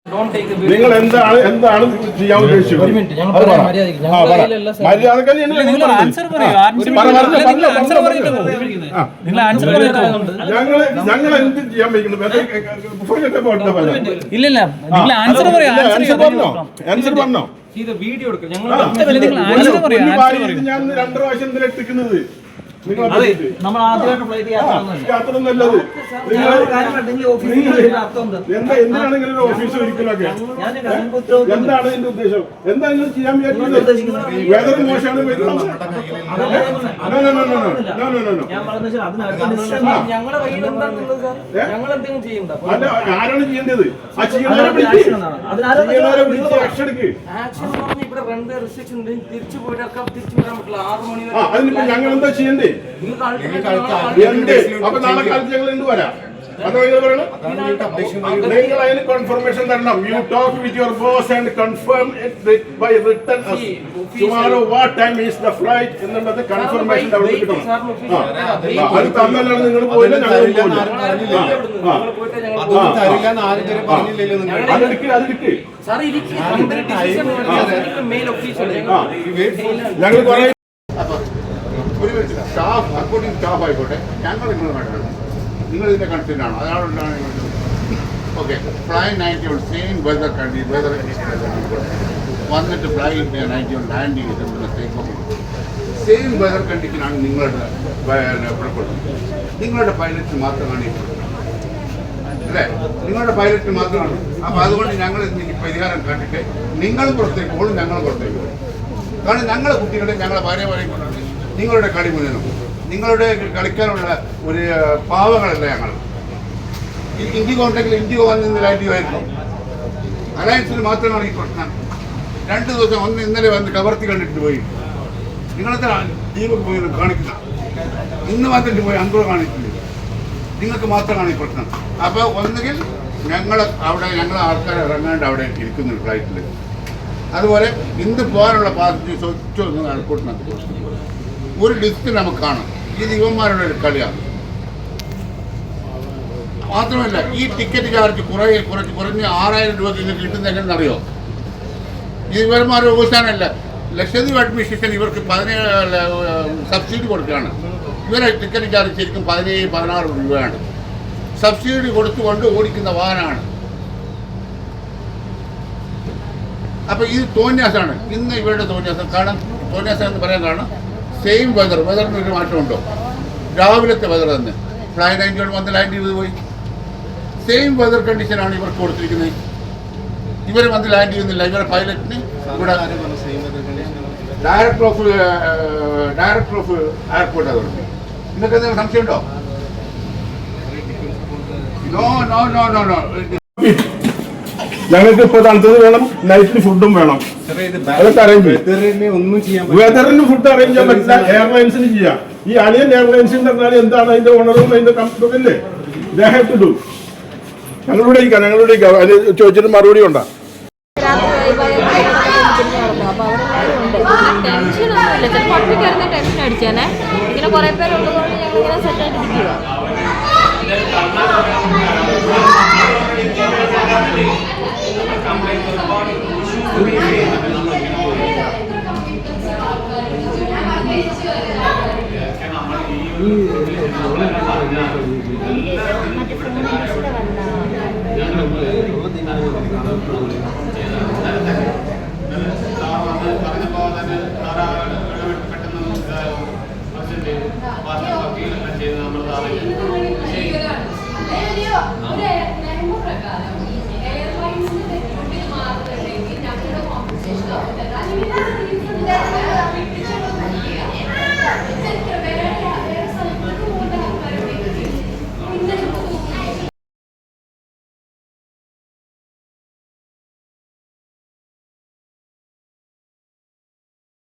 നിങ്ങൾ എന്താണ് ചെയ്യാൻ ഉദ്ദേശിച്ചത്? ഞങ്ങൾ എന്ത് ചെയ്യാൻ പറഞ്ഞോ? ഞാൻ 2 പ്രാവശ്യം എത്തിക്കുന്നത് നമ്മൾ ആദ്യമായിട്ട് ഫ്ലൈറ്റ് യാത്ര നല്ലത് എന്തിനാണ് ഇങ്ങനെ ഒരു ഓഫീസ് ഒരിക്കലൊക്കെ? എന്താണ് ഇതിന്റെ ഉദ്ദേശം? എന്താ നിങ്ങൾ ചെയ്യാൻ വിചാരിക്കുന്നത്? വെതർ മോശമാണ്. അല്ല, ആരാണ് ചെയ്യേണ്ടത്? ആ ചെയ്യുന്നവരെ വിളിച്ച് ആക്ഷൻ എടുക്ക്. ഞങ്ങൾ എന്താ ചെയ്യണ്ടേ? അപ്പൊ നാളെ കാലത്ത് ഞങ്ങൾ എന്ത് വരാം? അതാ നിങ്ങൾ പറയണം. നിങ്ങൾ അതിന് കൺഫർമേഷൻ തരണം. You talk with your boss and confirm it by written tomorrow what time is the flight എന്നുള്ളത് കൺഫർമേഷൻ അവിടെ കിട്ടണം. അത് തന്നല്ലാണ് നിങ്ങൾ പോയില്ല, ഞങ്ങൾ പോയില്ല. ഞങ്ങൾ കുറെ സ്റ്റാഫ് അക്കൗണ്ടിങ് സ്റ്റാഫ് ആയിക്കോട്ടെ, ഞങ്ങൾ നിങ്ങൾ ഇതിന്റെ കൺസേൺ ആണ്. അതാണ് ഓക്കെ. ഫ്ലൈ 91 സെയിം വെതർ വന്നിട്ട് ഫ്ലൈ 91 ലാൻഡ് ചെയ്തിട്ടുണ്ടെന്നത്തേക്കും സെയിം വെതർ കണ്ടീഷനാണ് നിങ്ങളുടെ പുറപ്പെടുന്നത്. നിങ്ങളുടെ പൈലറ്റ് മാത്രമാണ് ഈ പ്രശ്നം, അല്ലേ? നിങ്ങളുടെ പൈലറ്റ് മാത്രമാണ്. അപ്പം അതുകൊണ്ട് ഞങ്ങൾ ഇതിന് പരിഹാരം കണ്ടിട്ട് നിങ്ങളും പുറത്തേക്ക് പോകും, ഞങ്ങളും പുറത്തേക്ക് പോകും. കാരണം ഞങ്ങളെ കുട്ടികളെ ഞങ്ങളെ ഭാര്യമാരെയും കൊണ്ടാണ് നിങ്ങളുടെ കളി മുഴുവനും. നിങ്ങളുടെ കളിക്കാനുള്ള ഒരു പാവങ്ങളല്ല ഞങ്ങൾ. ഇൻഡിഗോ ഉണ്ടെങ്കിൽ ഇൻഡിഗോ വന്ന് ലാൻഡ് ആയിരുന്നു. അലയൻസിന് മാത്രമാണ് ഈ പ്രശ്നം. 2 ദിവസം ഒന്ന് ഇന്നലെ വന്ന് കവർത്തി കണ്ടിട്ട് പോയി. നിങ്ങളത്തെ ദീപക് പോയി കാണിക്കുന്ന ഇന്ന് വന്നിട്ട് പോയി അന്തോ കാണിച്ചില്ല. നിങ്ങൾക്ക് മാത്രമാണ് ഈ പ്രശ്നം. അപ്പോൾ ഒന്നുകിൽ ഞങ്ങൾ ആൾക്കാർ ഇറങ്ങാണ്ട് അവിടെ ഇരിക്കുന്നു ഫ്ലൈറ്റിൽ. അതുപോലെ ഇന്ന് പോകാനുള്ള പാസഞ്ചേഴ്സ് ഒറ്റൊന്നും എയർപോർട്ടിനകത്ത് ഒരു ലിസ്റ്റ് നമുക്ക് കാണാം. ഇത് ഇവന്മാരുടെ ഒരു കളിയാണ്. മാത്രമല്ല ഈ ടിക്കറ്റ് ചാർജ് കുറഞ്ഞ് 6000 രൂപ നിങ്ങൾക്ക് കിട്ടുന്ന എങ്ങനെയെന്നറിയോ? ഇത് ഇവന്മാരുടെ ഉപസ്ഥാനമല്ല. ലക്ഷദ്വീപ് അഡ്മിനിസ്ട്രേഷൻ ഇവർക്ക് 17 സബ്സിഡി കൊടുക്കുകയാണ്. ഇവരെ ടിക്കറ്റ് ചാർജ് ശരിക്കും 17-16 രൂപയാണ്. സബ്സിഡി കൊടുത്തുകൊണ്ട് ഓടിക്കുന്ന വാഹനമാണ്. അപ്പോൾ ഇത് തോന്യാസാണ്. ഇന്ന് ഇവരുടെ തോന്യാസം കാണാൻ, തോന്യാസം എന്ന് പറയാൻ കാരണം സെയിം വെതറിന് ഒരു മാറ്റമുണ്ടോ? രാവിലത്തെ വെതർ തന്നെ ഫ്ലൈ 91 വന്ന് ലാൻഡ് ചെയ്ത് പോയി. സെയിം വെതർ കണ്ടീഷനാണ് ഇവർക്ക് കൊടുത്തിരിക്കുന്നത്. ഇവർ വന്ന് ലാൻഡ് ചെയ്യുന്നില്ല. ഇവരുടെ പൈലറ്റിന് ഇവിടെ ഡയറക്ടർ ഓഫ് എയർപോർട്ട് അതുകൊണ്ട് നിങ്ങൾക്ക് എന്തെങ്കിലും സംശയമുണ്ടോ? No no no no no ഞങ്ങൾക്ക് ഇപ്പൊ തണുത്തത് വേണം, നൈറ്റിന് ഫുഡും വേണം. അതൊക്കെ അറേഞ്ച് ചെയ്യും. വെതറിന് ഫുഡ് അറേഞ്ച് ചെയ്യാൻ പറ്റില്ല, എയർലൈൻസിന് ചെയ്യാം. ഈ അലിയൻ എയർലൈൻസിന് പറഞ്ഞാൽ എന്താണ് അതിന്റെ ഓണറും അതിന്റെ കമ്പനിയല്ലേ? They have to do. ഞങ്ങളുടെ അതിന് ചോദിച്ചിട്ട് മറുപടി ഉണ്ടാ. ടെൻഷൻ അടിച്ചേനെ. ഇങ്ങനെ കുറെ പേരുള്ളതുകൊണ്ട് ഞങ്ങളിങ്ങനെ സെറ്റായിട്ടിരിക്കുക. പെട്ടെന്ന്